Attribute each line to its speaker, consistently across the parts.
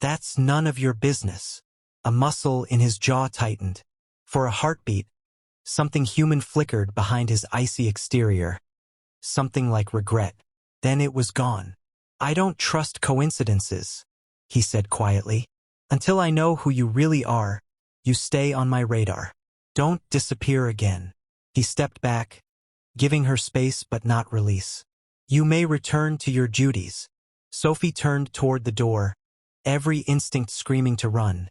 Speaker 1: That's none of your business. A muscle in his jaw tightened. For a heartbeat, something human flickered behind his icy exterior. Something like regret. Then it was gone. I don't trust coincidences, he said quietly. Until I know who you really are, you stay on my radar. Don't disappear again. He stepped back, giving her space but not release. You may return to your duties. Sophie turned toward the door, every instinct screaming to run.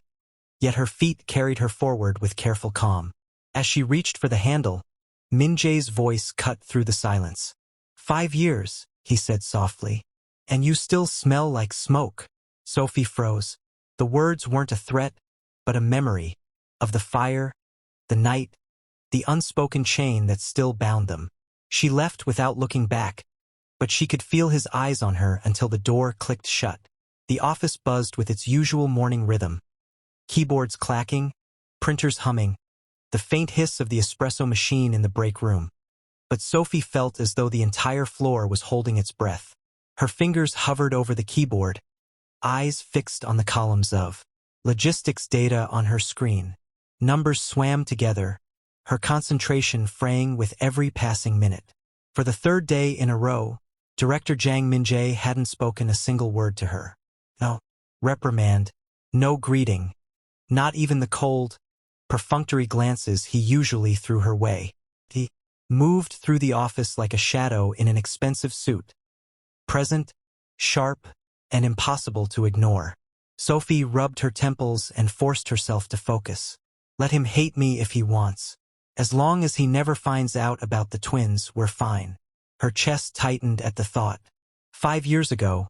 Speaker 1: Yet her feet carried her forward with careful calm. As she reached for the handle, Minjay's voice cut through the silence. 5 years, he said softly. And you still smell like smoke. Sophie froze. The words weren't a threat, but a memory of the fire, the night, the unspoken chain that still bound them. She left without looking back, but she could feel his eyes on her until the door clicked shut. The office buzzed with its usual morning rhythm. Keyboards clacking, printers humming, the faint hiss of the espresso machine in the break room. But Sophie felt as though the entire floor was holding its breath. Her fingers hovered over the keyboard, eyes fixed on the columns of logistics data on her screen. Numbers swam together, her concentration fraying with every passing minute. For the 3rd day in a row, Director Minjay hadn't spoken a single word to her. No reprimand, no greeting, not even the cold, perfunctory glances he usually threw her way. He moved through the office like a shadow in an expensive suit, present, sharp, and impossible to ignore. Sophie rubbed her temples and forced herself to focus. Let him hate me if he wants. As long as he never finds out about the twins, we're fine. Her chest tightened at the thought. 5 years ago,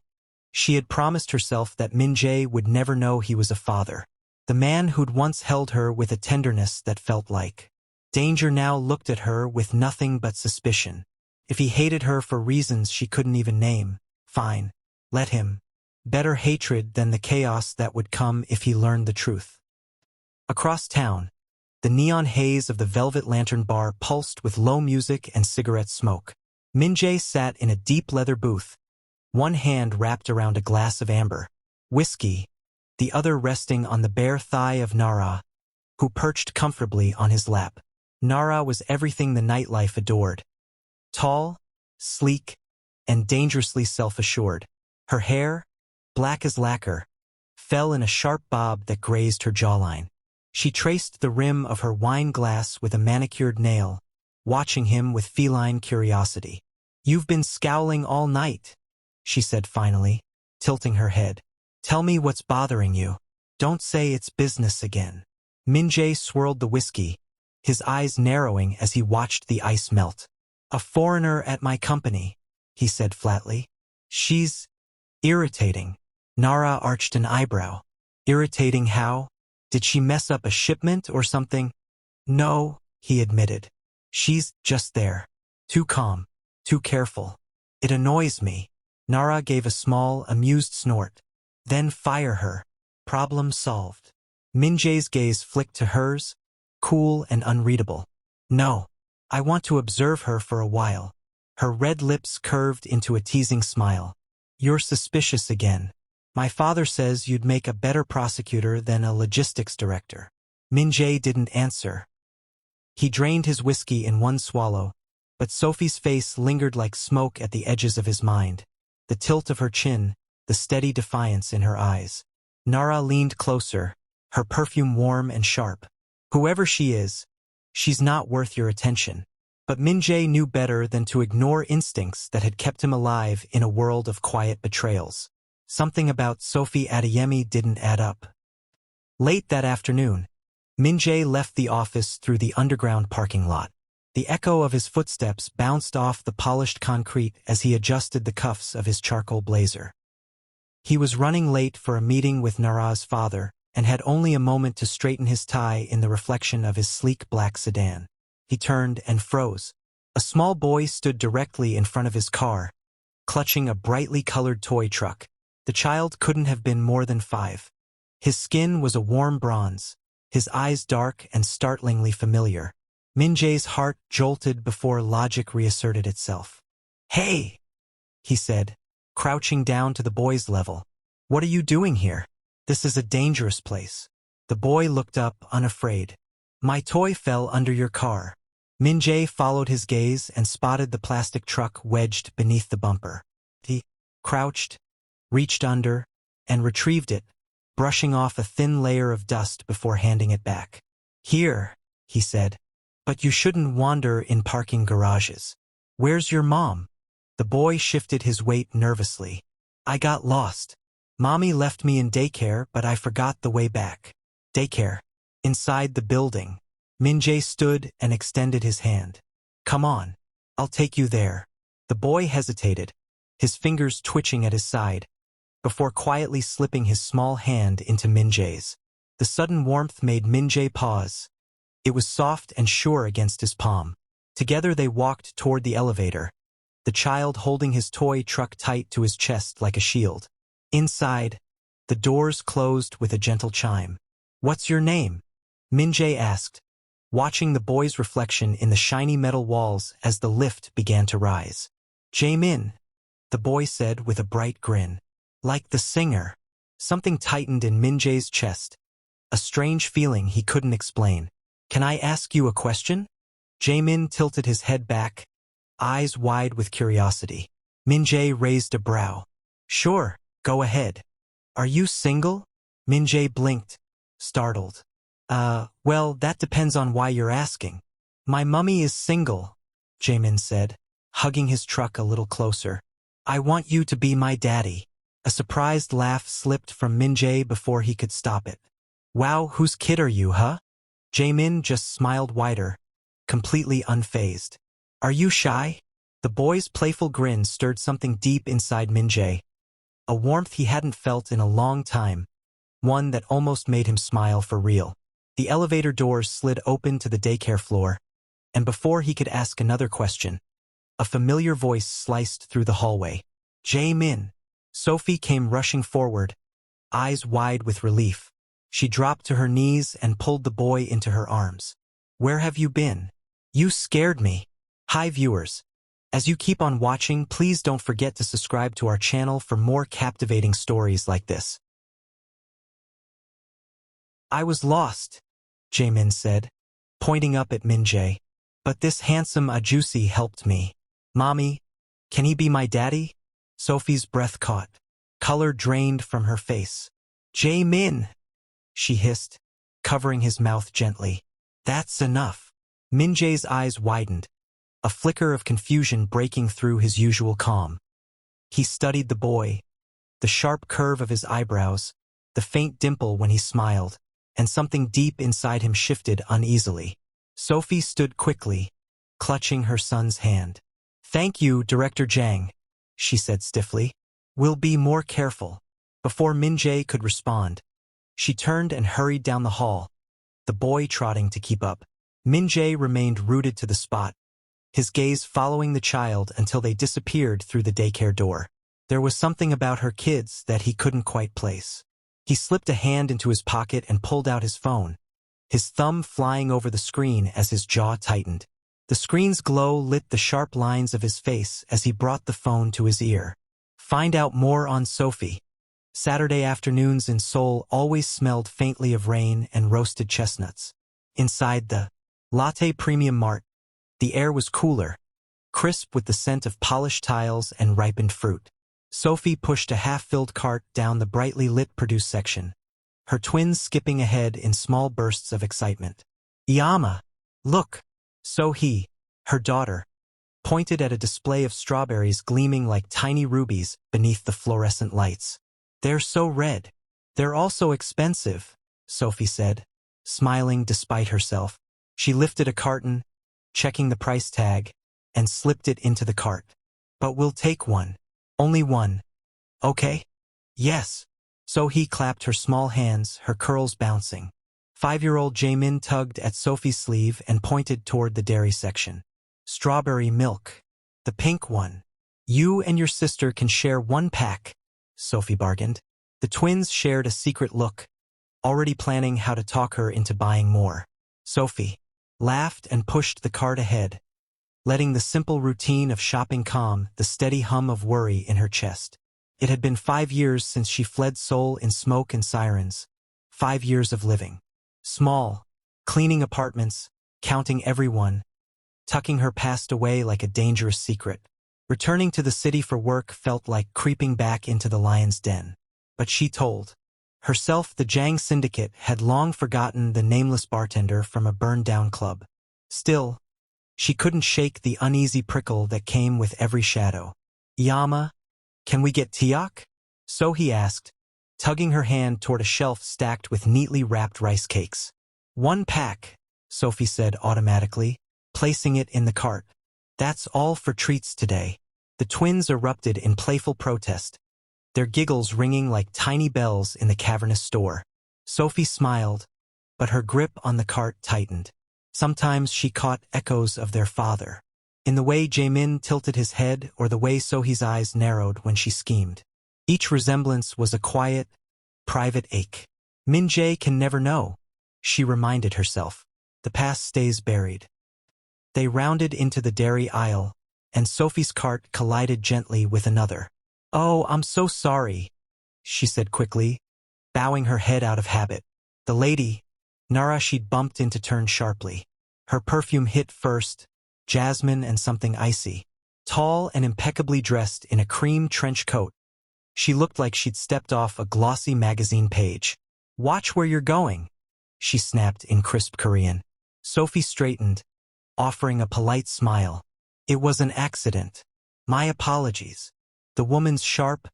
Speaker 1: she had promised herself that Minjay would never know he was a father. The man who'd once held her with a tenderness that felt like danger now looked at her with nothing but suspicion. If he hated her for reasons she couldn't even name, fine, let him. Better hatred than the chaos that would come if he learned the truth. Across town, the neon haze of the Velvet Lantern bar pulsed with low music and cigarette smoke. Minjay sat in a deep leather booth, one hand wrapped around a glass of amber whiskey, the other resting on the bare thigh of Nara, who perched comfortably on his lap. Nara was everything the nightlife adored. Tall, sleek, and dangerously self-assured. Her hair, black as lacquer, fell in a sharp bob that grazed her jawline. She traced the rim of her wine glass with a manicured nail, watching him with feline curiosity. You've been scowling all night, she said finally, tilting her head. Tell me what's bothering you. Don't say it's business again. Minjay swirled the whiskey, his eyes narrowing as he watched the ice melt. A foreigner at my company, he said flatly. She's irritating. Nara arched an eyebrow. Irritating how? Did she mess up a shipment or something? No, he admitted. She's just there. Too calm, too careful. It annoys me. Nara gave a small, amused snort. Then fire her. Problem solved. Minjay's gaze flicked to hers, cool and unreadable. No, I want to observe her for a while. Her red lips curved into a teasing smile. You're suspicious again. My father says you'd make a better prosecutor than a logistics director. Minjay didn't answer. He drained his whiskey in one swallow, but Sophie's face lingered like smoke at the edges of his mind. The tilt of her chin, the steady defiance in her eyes. Nara leaned closer, her perfume warm and sharp. Whoever she is, she's not worth your attention. But Minjay knew better than to ignore instincts that had kept him alive in a world of quiet betrayals. Something about Sophie Adeyemi didn't add up. Late that afternoon, Minjay left the office through the underground parking lot. The echo of his footsteps bounced off the polished concrete as he adjusted the cuffs of his charcoal blazer. He was running late for a meeting with Nara's father and had only a moment to straighten his tie in the reflection of his sleek black sedan. He turned and froze. A small boy stood directly in front of his car, clutching a brightly colored toy truck. The child couldn't have been more than 5. His skin was a warm bronze, his eyes dark and startlingly familiar. Minjay's heart jolted before logic reasserted itself. Hey, he said, crouching down to the boy's level. What are you doing here? This is a dangerous place. The boy looked up, unafraid. My toy fell under your car. Minjay followed his gaze and spotted the plastic truck wedged beneath the bumper. He crouched, reached under, and retrieved it, brushing off a thin layer of dust before handing it back. Here, he said. But you shouldn't wander in parking garages. Where's your mom? The boy shifted his weight nervously. I got lost. Mommy left me in daycare, but I forgot the way back. Daycare. Inside the building. Minjay stood and extended his hand. Come on. I'll take you there. The boy hesitated, his fingers twitching at his side, before quietly slipping his small hand into Minjay's. The sudden warmth made Minjay pause. It was soft and sure against his palm. Together they walked toward the elevator, the child holding his toy truck tight to his chest like a shield. Inside, the doors closed with a gentle chime. What's your name? Minjay asked, watching the boy's reflection in the shiny metal walls as the lift began to rise. Jaemin, the boy said with a bright grin. Like the singer. Something tightened in Minjay's chest, a strange feeling he couldn't explain. Can I ask you a question? Jaemin tilted his head back, eyes wide with curiosity. Minjay raised a brow. Sure, go ahead. Are you single? Minjay blinked, startled. Well, that depends on why you're asking. My mummy is single, Jaemin said, hugging his truck a little closer. I want you to be my daddy. A surprised laugh slipped from Minjay before he could stop it. Wow, whose kid are you, huh? Jaemin just smiled wider, completely unfazed. Are you shy? The boy's playful grin stirred something deep inside Minjay, a warmth he hadn't felt in a long time, one that almost made him smile for real. The elevator doors slid open to the daycare floor, and before he could ask another question, a familiar voice sliced through the hallway. Jaemin. Sophie came rushing forward, eyes wide with relief. She dropped to her knees and pulled the boy into her arms. Where have you been? You scared me. Hi viewers. As you keep on watching, please don't forget to subscribe to our channel for more captivating stories like this. I was lost, Jaemin said, pointing up at Minjay. But this handsome Ajusi helped me. Mommy, can he be my daddy? Sophie's breath caught. Color drained from her face. Jaemin, she hissed, covering his mouth gently. That's enough. Minjay's eyes widened, a flicker of confusion breaking through his usual calm. He studied the boy, the sharp curve of his eyebrows, the faint dimple when he smiled, and something deep inside him shifted uneasily. Sophie stood quickly, clutching her son's hand. Thank you, Director Jang, she said stiffly. We'll be more careful. Before Minjay could respond, she turned and hurried down the hall, the boy trotting to keep up. Minjay remained rooted to the spot, his gaze following the child until they disappeared through the daycare door. There was something about her kids that he couldn't quite place. He slipped a hand into his pocket and pulled out his phone, his thumb flying over the screen as his jaw tightened. The screen's glow lit the sharp lines of his face as he brought the phone to his ear. Find out more on Sophie. Saturday afternoons in Seoul always smelled faintly of rain and roasted chestnuts. Inside the Latte Premium Mart, the air was cooler, crisp with the scent of polished tiles and ripened fruit. Sophie pushed a half-filled cart down the brightly lit produce section, her twins skipping ahead in small bursts of excitement. Yama, look! Sohee, her daughter, pointed at a display of strawberries gleaming like tiny rubies beneath the fluorescent lights. They're so red. They're also expensive, Sophie said, smiling despite herself. She lifted a carton, checking the price tag, and slipped it into the cart. But we'll take one. Only one. Okay? Yes. Sohee clapped her small hands, her curls bouncing. 5-year-old Jaemin tugged at Sophie's sleeve and pointed toward the dairy section. Strawberry milk. The pink one. You and your sister can share one pack, Sophie bargained. The twins shared a secret look, already planning how to talk her into buying more. Sophie laughed and pushed the cart ahead, letting the simple routine of shopping calm the steady hum of worry in her chest. It had been 5 years since she fled Seoul in smoke and sirens. 5 years of living. Small, cleaning apartments, counting everyone, tucking her past away like a dangerous secret. Returning to the city for work felt like creeping back into the lion's den. But she told herself the Jang syndicate had long forgotten the nameless bartender from a burned-down club. Still, she couldn't shake the uneasy prickle that came with every shadow. "Yama, can we get tiak?" So he asked, tugging her hand toward a shelf stacked with neatly wrapped rice cakes. "1 pack," Sophie said automatically, placing it in the cart. "That's all for treats today." The twins erupted in playful protest, their giggles ringing like tiny bells in the cavernous store. Sophie smiled, but her grip on the cart tightened. Sometimes she caught echoes of their father, in the way Jaemin tilted his head or the way Sohie's eyes narrowed when she schemed. Each resemblance was a quiet, private ache. Minjay can never know, she reminded herself. The past stays buried. They rounded into the dairy aisle, and Sophie's cart collided gently with another. "Oh, I'm so sorry," she said quickly, bowing her head out of habit. The lady, Nara, she'd bumped into, turned sharply. Her perfume hit first, jasmine and something icy. Tall and impeccably dressed in a cream trench coat, she looked like she'd stepped off a glossy magazine page. "Watch where you're going," she snapped in crisp Korean. Sophie straightened, offering a polite smile. "It was an accident. My apologies." The woman's sharp,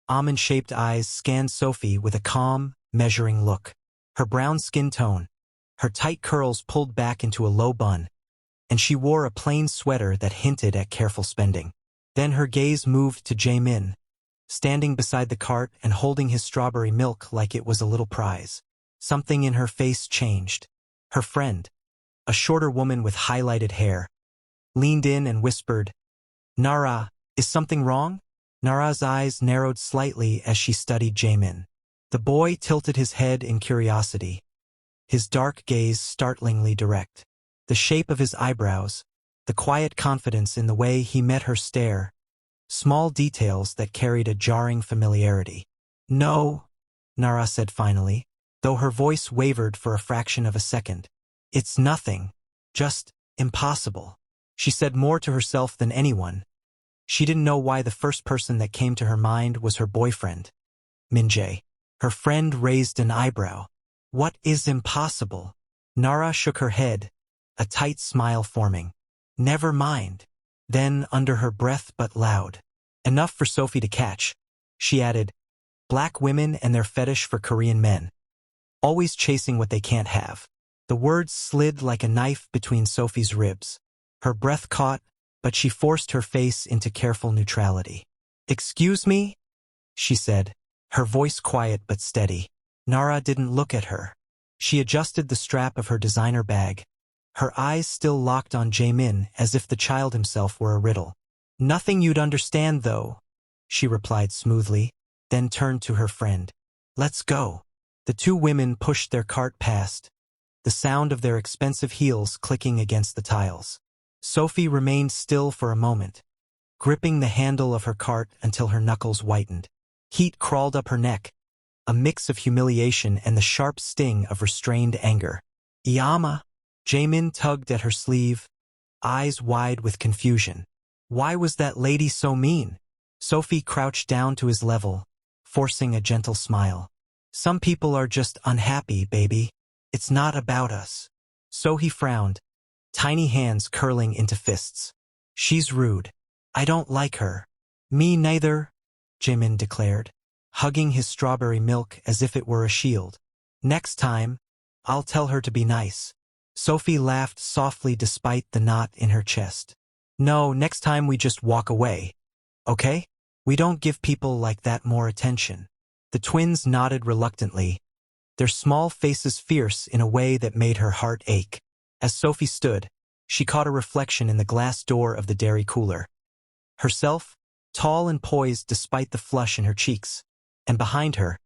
Speaker 1: almond-shaped eyes scanned Sophie with a calm, measuring look. Her brown skin tone, her tight curls pulled back into a low bun, and she wore a plain sweater that hinted at careful spending. Then her gaze moved to Jaemin, standing beside the cart and holding his strawberry milk like it was a little prize. Something in her face changed. Her friend, a shorter woman with highlighted hair, leaned in and whispered, "Nara, is something wrong?" Nara's eyes narrowed slightly as she studied Jaemin. The boy tilted his head in curiosity, his dark gaze startlingly direct. The shape of his eyebrows, the quiet confidence in the way he met her stare, small details that carried a jarring familiarity. "No," Nara said finally, though her voice wavered for a fraction of a second. "It's nothing. Just impossible." She said more to herself than anyone. She didn't know why the first person that came to her mind was her boyfriend, Minjay. Her friend raised an eyebrow. "What is impossible?" Nara shook her head, a tight smile forming. "Never mind." Then, under her breath but loud, enough for Sophie to catch, she added, "Black women and their fetish for Korean men. Always chasing what they can't have." The words slid like a knife between Sophie's ribs. Her breath caught, but she forced her face into careful neutrality. "Excuse me?" she said, her voice quiet but steady. Nara didn't look at her. She adjusted the strap of her designer bag, her eyes still locked on Jaemin as if the child himself were a riddle. "Nothing you'd understand, though," she replied smoothly, then turned to her friend. "Let's go." The two women pushed their cart past, the sound of their expensive heels clicking against the tiles. Sophie remained still for a moment, gripping the handle of her cart until her knuckles whitened. Heat crawled up her neck, a mix of humiliation and the sharp sting of restrained anger. "Yama," Jaemin tugged at her sleeve, eyes wide with confusion. Why was that lady so mean? Sophie crouched down to his level, forcing a gentle smile. "Some people are just unhappy, baby. It's not about us." So he frowned, tiny hands curling into fists. "She's rude. I don't like her." "Me neither," Jaemin declared, hugging his strawberry milk as if it were a shield. "Next time, I'll tell her to be nice." Sophie laughed softly despite the knot in her chest. "No, next time we just walk away. Okay? We don't give people like that more attention." The twins nodded reluctantly, their small faces fierce in a way that made her heart ache. As Sophie stood, she caught a reflection in the glass door of the dairy cooler. Herself, tall and poised despite the flush in her cheeks, and behind her,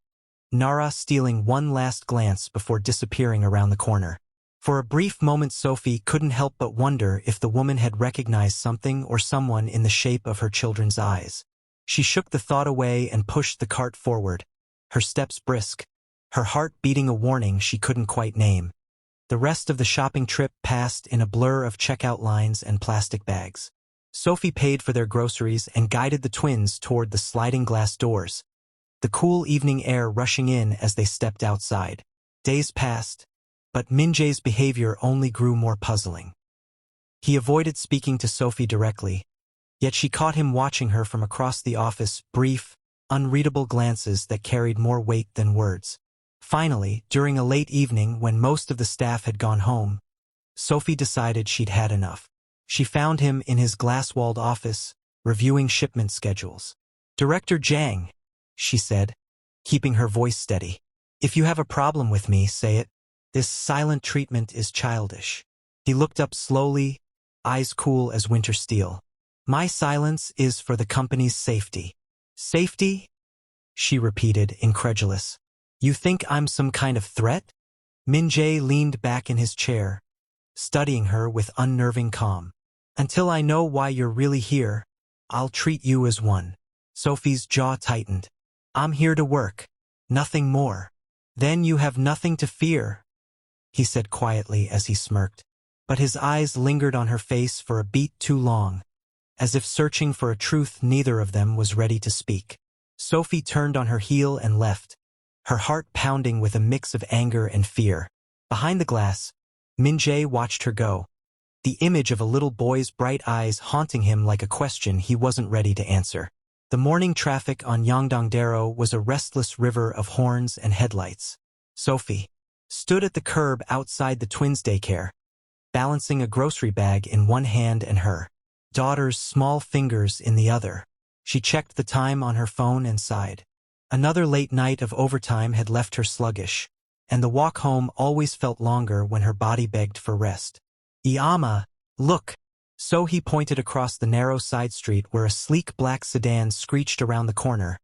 Speaker 1: Nara stealing one last glance before disappearing around the corner. For a brief moment Sophie couldn't help but wonder if the woman had recognized something or someone in the shape of her children's eyes. She shook the thought away and pushed the cart forward, her steps brisk, her heart beating a warning she couldn't quite name. The rest of the shopping trip passed in a blur of checkout lines and plastic bags. Sophie paid for their groceries and guided the twins toward the sliding glass doors, the cool evening air rushing in as they stepped outside. Days passed, but Minjay's behavior only grew more puzzling. He avoided speaking to Sophie directly, yet she caught him watching her from across the office, brief, unreadable glances that carried more weight than words. Finally, during a late evening when most of the staff had gone home, Sophie decided she'd had enough. She found him in his glass-walled office, reviewing shipment schedules. "Director Zhang," she said, keeping her voice steady. "If you have a problem with me, say it. This silent treatment is childish." He looked up slowly, eyes cool as winter steel. "My silence is for the company's safety." "Safety?" she repeated, incredulous. "You think I'm some kind of threat?" Minjay leaned back in his chair, studying her with unnerving calm. "Until I know why you're really here, I'll treat you as one." Sophie's jaw tightened. "I'm here to work, nothing more." "Then you have nothing to fear," he said quietly as he smirked. But his eyes lingered on her face for a beat too long, as if searching for a truth neither of them was ready to speak. Sophie turned on her heel and left, her heart pounding with a mix of anger and fear. Behind the glass, Minjay watched her go, the image of a little boy's bright eyes haunting him like a question he wasn't ready to answer. The morning traffic on Yangdongdaro was a restless river of horns and headlights. Sophie stood at the curb outside the twins' daycare, balancing a grocery bag in one hand and her daughter's small fingers in the other. She checked the time on her phone and sighed. Another late night of overtime had left her sluggish, and the walk home always felt longer when her body begged for rest. "Iama, look!" So he pointed across the narrow side street where a sleek black sedan screeched around the corner,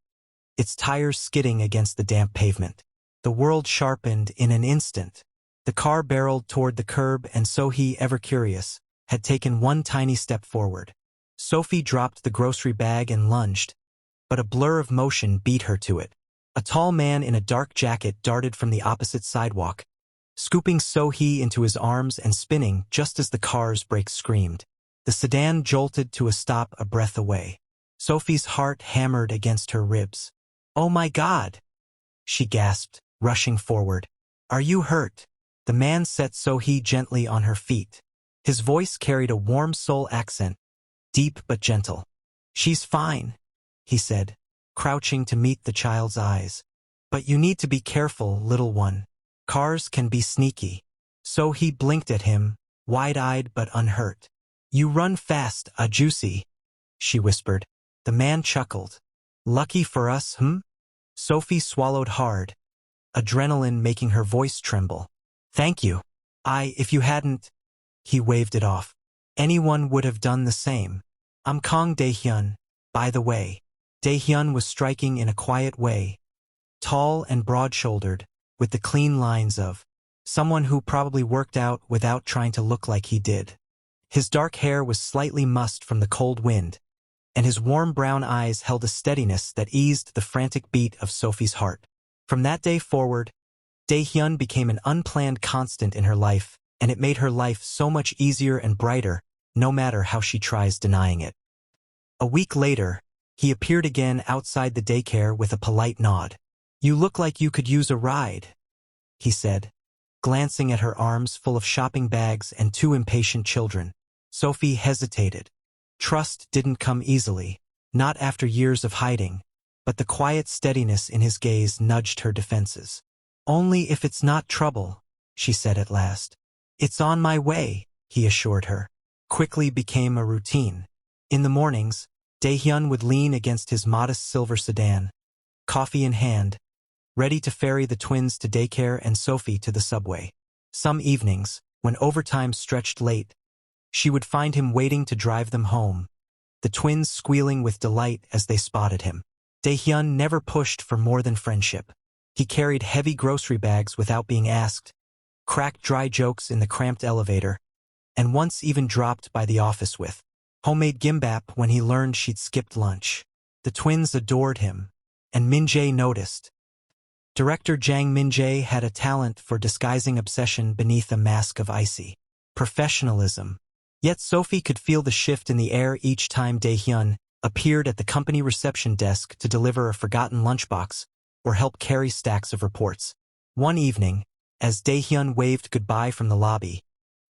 Speaker 1: its tires skidding against the damp pavement. The world sharpened in an instant. The car barreled toward the curb, and so he, ever curious, had taken one tiny step forward. Sophie dropped the grocery bag and lunged, but a blur of motion beat her to it. A tall man in a dark jacket darted from the opposite sidewalk, scooping Sophie into his arms and spinning just as the car's brakes screamed. The sedan jolted to a stop a breath away. Sophie's heart hammered against her ribs. "Oh my God!" she gasped, rushing forward. "Are you hurt?" The man set Sophie gently on her feet. His voice carried a warm soul accent, deep but gentle. "She's fine," he said, crouching to meet the child's eyes. "But you need to be careful, little one. Cars can be sneaky." So he blinked at him, wide-eyed but unhurt. "You run fast, juicy," she whispered. The man chuckled. "Lucky for us, hmm?" Sophie swallowed hard, adrenaline making her voice tremble. "Thank you. If you hadn't..." He waved it off. "Anyone would have done the same. I'm Kong Daehyun, by the way." Daehyun was striking in a quiet way, tall and broad-shouldered, with the clean lines of someone who probably worked out without trying to look like he did. His dark hair was slightly mussed from the cold wind, and his warm brown eyes held a steadiness that eased the frantic beat of Sophie's heart. From that day forward, Daehyun became an unplanned constant in her life, and it made her life so much easier and brighter, no matter how she tries denying it. A week later, he appeared again outside the daycare with a polite nod. "You look like you could use a ride," he said, glancing at her arms full of shopping bags and two impatient children. Sophie hesitated. Trust didn't come easily, not after years of hiding, but the quiet steadiness in his gaze nudged her defenses. "Only if it's not trouble," she said at last. "It's on my way," he assured her. Quickly became a routine. In the mornings, Daehyun would lean against his modest silver sedan, coffee in hand, ready to ferry the twins to daycare and Sophie to the subway. Some evenings, when overtime stretched late, she would find him waiting to drive them home, the twins squealing with delight as they spotted him. Daehyun never pushed for more than friendship. He carried heavy grocery bags without being asked, cracked dry jokes in the cramped elevator, and once even dropped by the office with homemade gimbap when he learned she'd skipped lunch. The twins adored him, and Minjay noticed. Director Jang Minjay had a talent for disguising obsession beneath a mask of icy professionalism. Yet Sophie could feel the shift in the air each time Dae-hyun appeared at the company reception desk to deliver a forgotten lunchbox or help carry stacks of reports. One evening, as Dae-hyun waved goodbye from the lobby,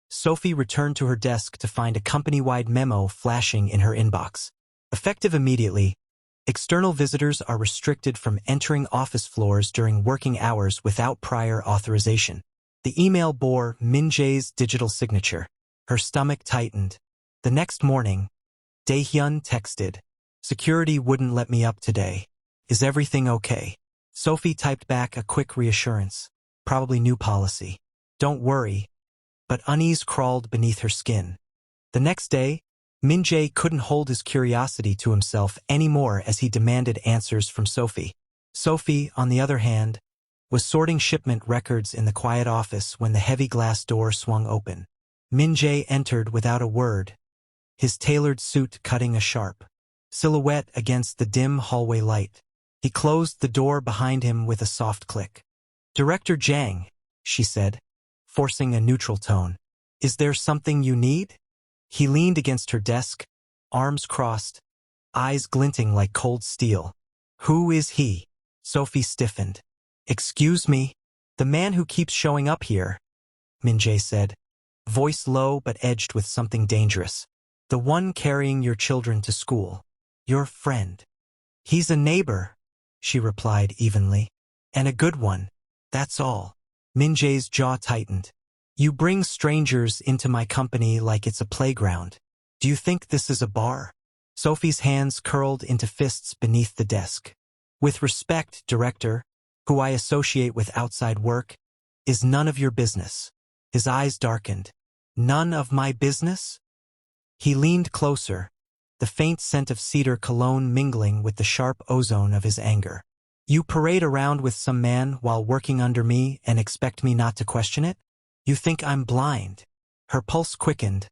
Speaker 1: Sophie returned to her desk to find a company-wide memo flashing in her inbox. Effective immediately, external visitors are restricted from entering office floors during working hours without prior authorization. The email bore Minjay's digital signature. Her stomach tightened. The next morning, Dae-hyun texted, "Security wouldn't let me up today. Is everything okay?" Sophie typed back a quick reassurance. "Probably new policy. Don't worry." But unease crawled beneath her skin. The next day, Minjay couldn't hold his curiosity to himself anymore as he demanded answers from Sophie. Sophie, on the other hand, was sorting shipment records in the quiet office when the heavy glass door swung open. Minjay entered without a word, his tailored suit cutting a sharp silhouette against the dim hallway light. He closed the door behind him with a soft click. "Director Jang," she said, forcing a neutral tone. "Is there something you need?" He leaned against her desk, arms crossed, eyes glinting like cold steel. "Who is he?" Sophie stiffened. "Excuse me?" "The man who keeps showing up here," Minjay said, voice low but edged with something dangerous. "The one carrying your children to school. Your friend." "He's a neighbor," she replied evenly. "And a good one. That's all." Minjay's jaw tightened. "You bring strangers into my company like it's a playground. Do you think this is a bar?" Sophie's hands curled into fists beneath the desk. "With respect, Director, who I associate with outside work, is none of your business." His eyes darkened. "None of my business?" He leaned closer, the faint scent of cedar cologne mingling with the sharp ozone of his anger. "You parade around with some man while working under me and expect me not to question it? You think I'm blind?" Her pulse quickened,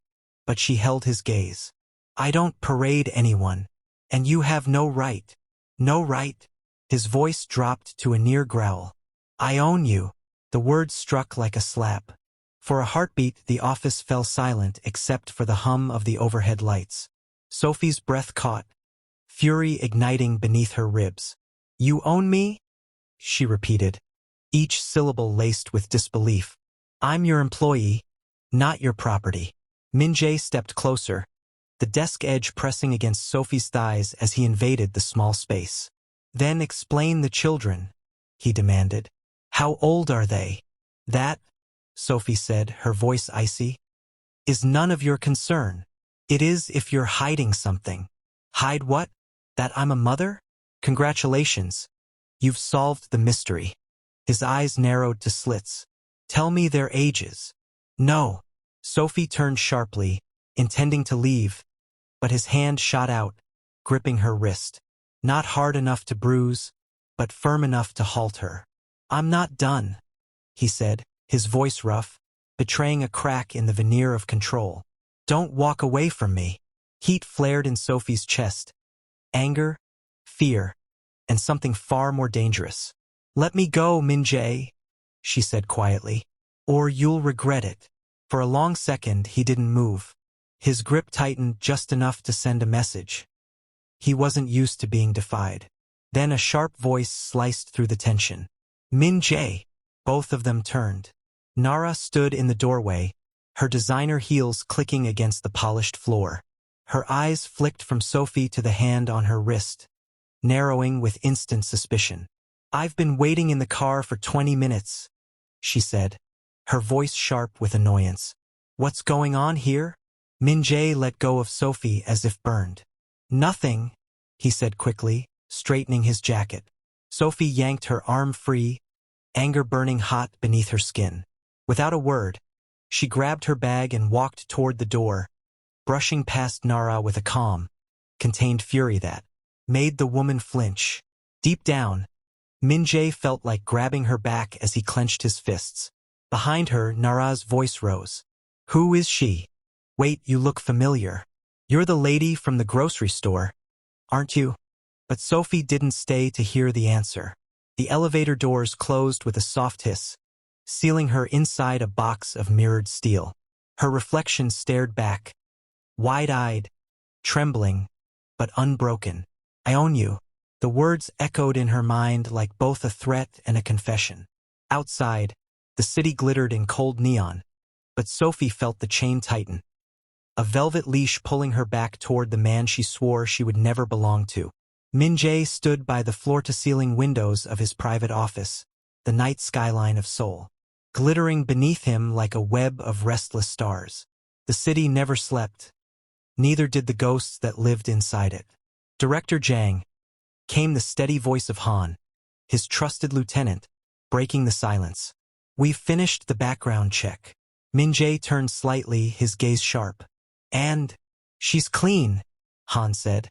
Speaker 1: but she held his gaze. "I don't parade anyone, and you have no right." "No right?" His voice dropped to a near growl. "I own you." The words struck like a slap. For a heartbeat, the office fell silent except for the hum of the overhead lights. Sophie's breath caught, fury igniting beneath her ribs. "You own me?" she repeated, each syllable laced with disbelief. "I'm your employee, not your property." Minjay stepped closer, the desk edge pressing against Sophie's thighs as he invaded the small space. "Then explain the children," he demanded. "How old are they?" "That," Sophie said, her voice icy, "is none of your concern. It is if you're hiding something." "Hide what? That I'm a mother? Congratulations. You've solved the mystery." His eyes narrowed to slits. "Tell me their ages." "No." Sophie turned sharply, intending to leave, but his hand shot out, gripping her wrist. Not hard enough to bruise, but firm enough to halt her. "I'm not done," he said, his voice rough, betraying a crack in the veneer of control. "Don't walk away from me." Heat flared in Sophie's chest. Anger, fear, and something far more dangerous. "Let me go, Minjay," she said quietly, "or you'll regret it." For a long second, he didn't move. His grip tightened just enough to send a message. He wasn't used to being defied. Then a sharp voice sliced through the tension. "Minjay!" Both of them turned. Nara stood in the doorway, her designer heels clicking against the polished floor. Her eyes flicked from Sophie to the hand on her wrist, narrowing with instant suspicion. "I've been waiting in the car for 20 minutes, she said, her voice sharp with annoyance. "What's going on here?" Minjay let go of Sophie as if burned. "Nothing," he said quickly, straightening his jacket. Sophie yanked her arm free, anger burning hot beneath her skin. Without a word, she grabbed her bag and walked toward the door, brushing past Nara with a calm, contained fury that made the woman flinch. Deep down, Minjay felt like grabbing her back as he clenched his fists. Behind her, Nara's voice rose. "Who is she? Wait, you look familiar. You're the lady from the grocery store, aren't you?" But Sophie didn't stay to hear the answer. The elevator doors closed with a soft hiss, sealing her inside a box of mirrored steel. Her reflection stared back, wide-eyed, trembling, but unbroken. "I own you." The words echoed in her mind like both a threat and a confession. Outside, the city glittered in cold neon, but Sophie felt the chain tighten, a velvet leash pulling her back toward the man she swore she would never belong to. Minjay stood by the floor-to-ceiling windows of his private office, the night skyline of Seoul, glittering beneath him like a web of restless stars. The city never slept. Neither did the ghosts that lived inside it. "Director Jang," came the steady voice of Han, his trusted lieutenant, breaking the silence. "We've finished the background check." Minjay turned slightly, his gaze sharp. "And she's clean," Han said,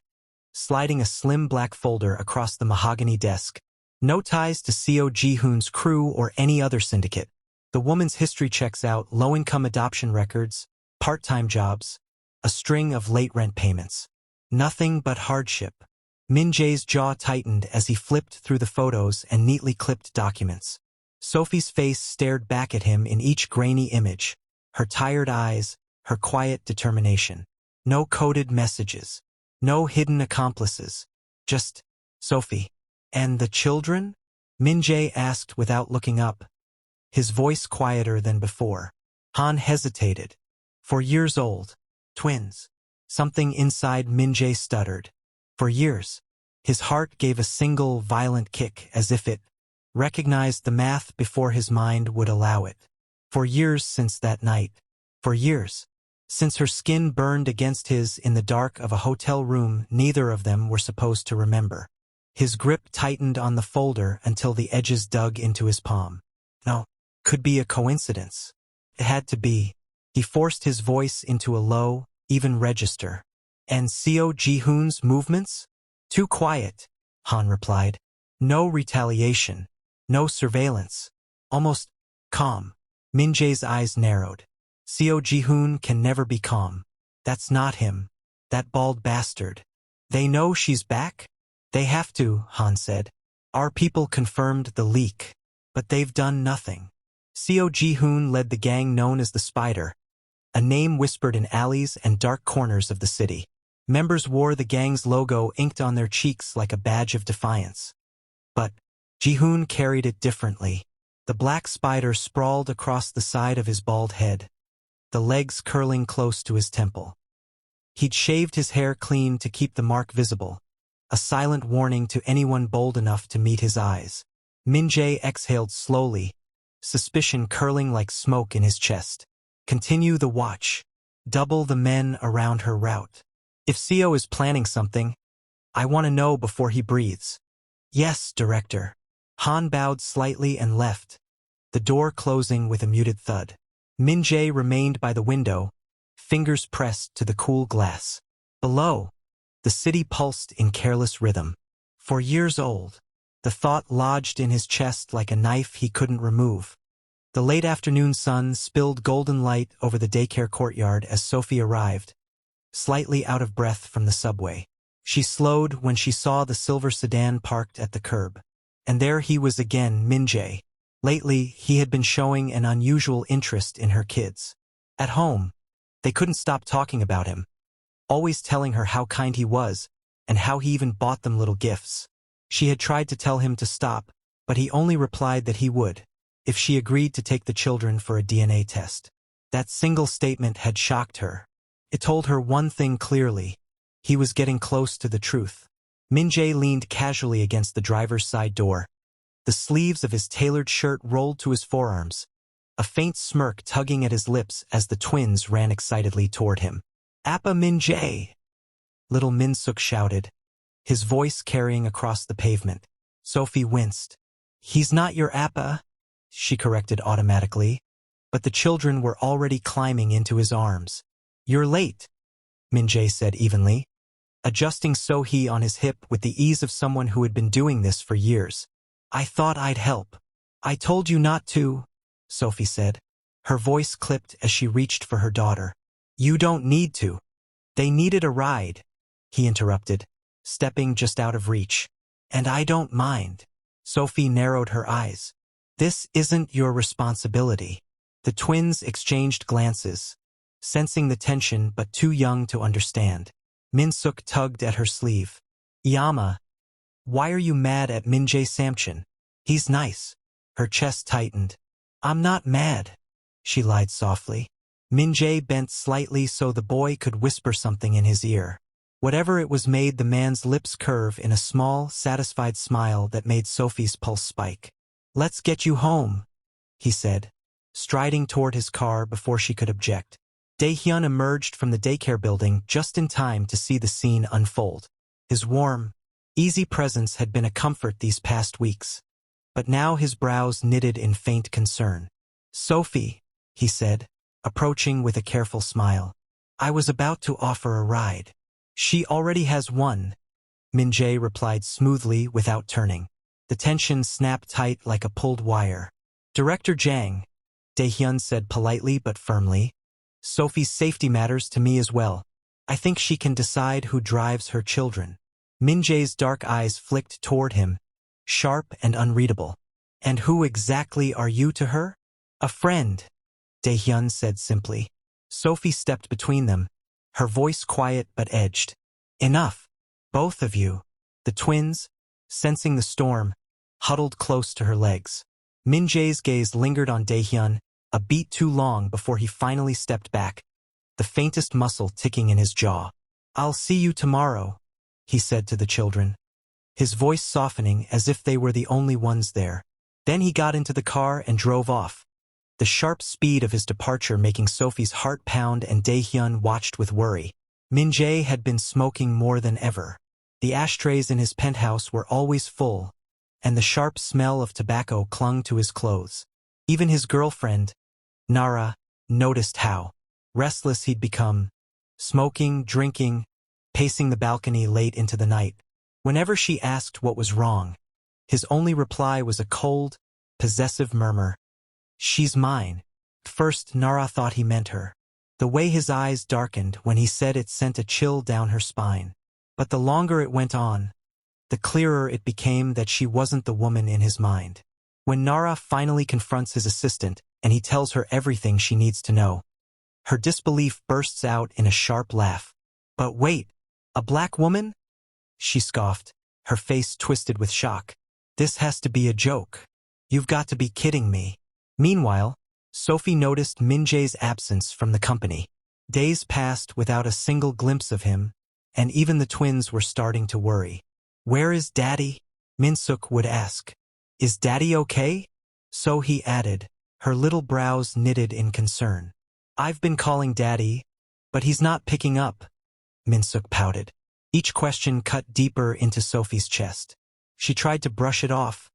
Speaker 1: sliding a slim black folder across the mahogany desk. "No ties to Seo Ji-hoon's crew or any other syndicate. The woman's history checks out: low-income adoption records, part-time jobs, a string of late rent payments. Nothing but hardship." Minjay's jaw tightened as he flipped through the photos and neatly clipped documents. Sophie's face stared back at him in each grainy image, her tired eyes, her quiet determination. No coded messages. No hidden accomplices. Just Sophie. "And the children?" Minjay asked without looking up, his voice quieter than before. Han hesitated. "4 years old. Twins." Something inside Minjay stuttered. For years. His heart gave a single violent kick as if it recognized the math before his mind would allow it. 4 years since that night. 4 years. Since her skin burned against his in the dark of a hotel room neither of them were supposed to remember. His grip tightened on the folder until the edges dug into his palm. No, could be a coincidence. It had to be. He forced his voice into a low, even register. "And Seo Ji-hoon's movements?" "Too quiet," Han replied. "No retaliation. No surveillance. Almost calm." Minjay's eyes narrowed. "Seo Ji-hoon can never be calm. That's not him. That bald bastard." "They know she's back?" "They have to," Han said. "Our people confirmed the leak. But they've done nothing." Seo Ji-hoon led the gang known as the Spider, a name whispered in alleys and dark corners of the city. Members wore the gang's logo inked on their cheeks like a badge of defiance. But Ji-hoon carried it differently. The black spider sprawled across the side of his bald head, the legs curling close to his temple. He'd shaved his hair clean to keep the mark visible, a silent warning to anyone bold enough to meet his eyes. Minjay exhaled slowly, suspicion curling like smoke in his chest. "Continue the watch. Double the men around her route. If Seo is planning something, I want to know before he breathes." "Yes, Director." Han bowed slightly and left, the door closing with a muted thud. Minjay remained by the window, fingers pressed to the cool glass. Below, the city pulsed in careless rhythm. 4 years old. The thought lodged in his chest like a knife he couldn't remove. The late afternoon sun spilled golden light over the daycare courtyard as Sophie arrived, slightly out of breath from the subway. She slowed when she saw the silver sedan parked at the curb. And there he was again, Minjay. Lately, he had been showing an unusual interest in her kids. At home, they couldn't stop talking about him, always telling her how kind he was and how he even bought them little gifts. She had tried to tell him to stop, but he only replied that he would, if she agreed to take the children for a DNA test. That single statement had shocked her. It told her one thing clearly: he was getting close to the truth. Minjay leaned casually against the driver's side door. The sleeves of his tailored shirt rolled to his forearms, a faint smirk tugging at his lips as the twins ran excitedly toward him. "Appa Minjay!" Little Minsuk shouted, his voice carrying across the pavement. Sophie winced. "He's not your Appa," she corrected automatically, but the children were already climbing into his arms. "You're late," Minjay said evenly, adjusting Sohee on his hip with the ease of someone who had been doing this for years. "I thought I'd help." "I told you not to," Sophie said. Her voice clipped as she reached for her daughter. "You don't need to." "They needed a ride," he interrupted, stepping just out of reach. And I don't mind. Sophie narrowed her eyes. This isn't your responsibility. The twins exchanged glances, sensing the tension but too young to understand. Minsuk tugged at her sleeve. Yama, why are you mad at Minjay Samchin? He's nice. Her chest tightened. I'm not mad, she lied softly. Minjay bent slightly so the boy could whisper something in his ear. Whatever it was made the man's lips curve in a small, satisfied smile that made Sophie's pulse spike. Let's get you home, he said, striding toward his car before she could object. Daehyun emerged from the daycare building just in time to see the scene unfold. His warm, easy presence had been a comfort these past weeks, but now his brows knitted in faint concern. Sophie, he said, approaching with a careful smile. I was about to offer a ride. She already has one, Minjay replied smoothly without turning. The tension snapped tight like a pulled wire. Director Jang, Daehyun said politely but firmly. Sophie's safety matters to me as well. I think she can decide who drives her children. Minjay's dark eyes flicked toward him, sharp and unreadable. And who exactly are you to her? A friend, Daehyun said simply. Sophie stepped between them, her voice quiet but edged. Enough, both of you. The twins, sensing the storm, huddled close to her legs. Minjay's gaze lingered on Daehyun, a beat too long before he finally stepped back, the faintest muscle ticking in his jaw. I'll see you tomorrow, he said to the children, his voice softening as if they were the only ones there. Then he got into the car and drove off, the sharp speed of his departure making Sophie's heart pound, and Daehyun watched with worry. Minjay had been smoking more than ever. The ashtrays in his penthouse were always full, and the sharp smell of tobacco clung to his clothes. Even his girlfriend, Nara, noticed how restless he'd become, smoking, drinking, pacing the balcony late into the night. Whenever she asked what was wrong, his only reply was a cold, possessive murmur. She's mine. First, Nara thought he meant her. The way his eyes darkened when he said it sent a chill down her spine. But the longer it went on, the clearer it became that she wasn't the woman in his mind. When Nara finally confronts his assistant and he tells her everything she needs to know, her disbelief bursts out in a sharp laugh. But wait, a black woman? She scoffed, her face twisted with shock. This has to be a joke. You've got to be kidding me. Meanwhile, Sophie noticed Minjay's absence from the company. Days passed without a single glimpse of him, and even the twins were starting to worry. Where is Daddy? Minsuk would ask. Is Daddy okay? So he added, her little brows knitted in concern. I've been calling Daddy, but he's not picking up, Minsuk pouted. Each question cut deeper into Sophie's chest. She tried to brush it off,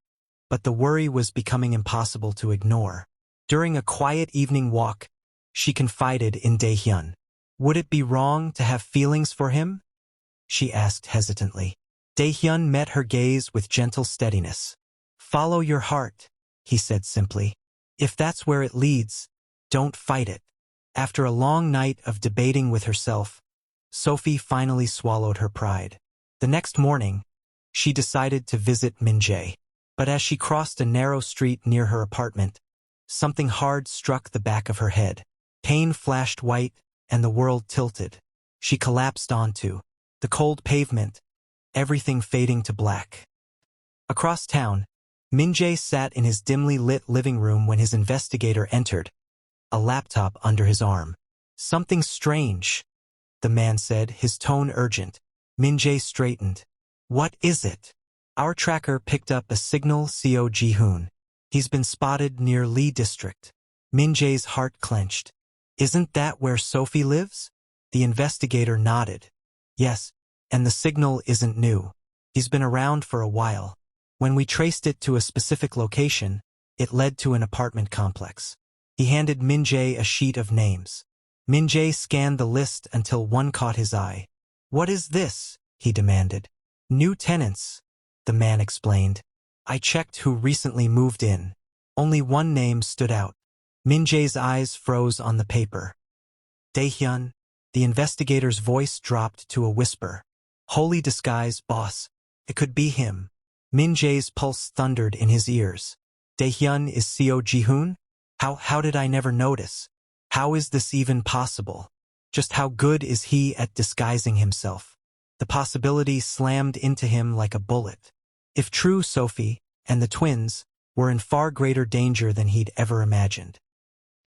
Speaker 1: but the worry was becoming impossible to ignore. During a quiet evening walk, she confided in Daehyun. Would it be wrong to have feelings for him? She asked hesitantly. Daehyun met her gaze with gentle steadiness. Follow your heart, he said simply. If that's where it leads, don't fight it. After a long night of debating with herself, Sophie finally swallowed her pride. The next morning, she decided to visit Minjay. But as she crossed a narrow street near her apartment, something hard struck the back of her head. Pain flashed white, and the world tilted. She collapsed onto the cold pavement, everything fading to black. Across town, Minjay sat in his dimly lit living room when his investigator entered, a laptop under his arm. Something strange, the man said, his tone urgent. Minjay straightened. What is it? Our tracker picked up a signal, Co Ji-hoon. He's been spotted near Lee District. Minjay's heart clenched. Isn't that where Sophie lives? The investigator nodded. Yes, and the signal isn't new. He's been around for a while. When we traced it to a specific location, it led to an apartment complex. He handed Minjay a sheet of names. Minjay scanned the list until one caught his eye. What is this? He demanded. New tenants, the man explained. I checked who recently moved in. Only one name stood out. Minjay's eyes froze on the paper. Daehyun. The investigator's voice dropped to a whisper. Holy disguise, boss. It could be him. Minjay's pulse thundered in his ears. Daehyun is Seo Ji-hoon? How did I never notice? How is this even possible? Just how good is he at disguising himself? The possibility slammed into him like a bullet. If true, Sophie and the twins were in far greater danger than he'd ever imagined.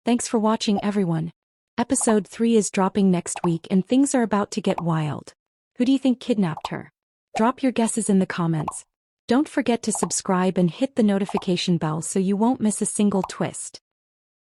Speaker 2: Thanks for watching, everyone. Episode 3 is dropping next week and things are about to get wild. Who do you think kidnapped her? Drop your guesses in the comments. Don't forget to subscribe and hit the notification bell so you won't miss a single twist.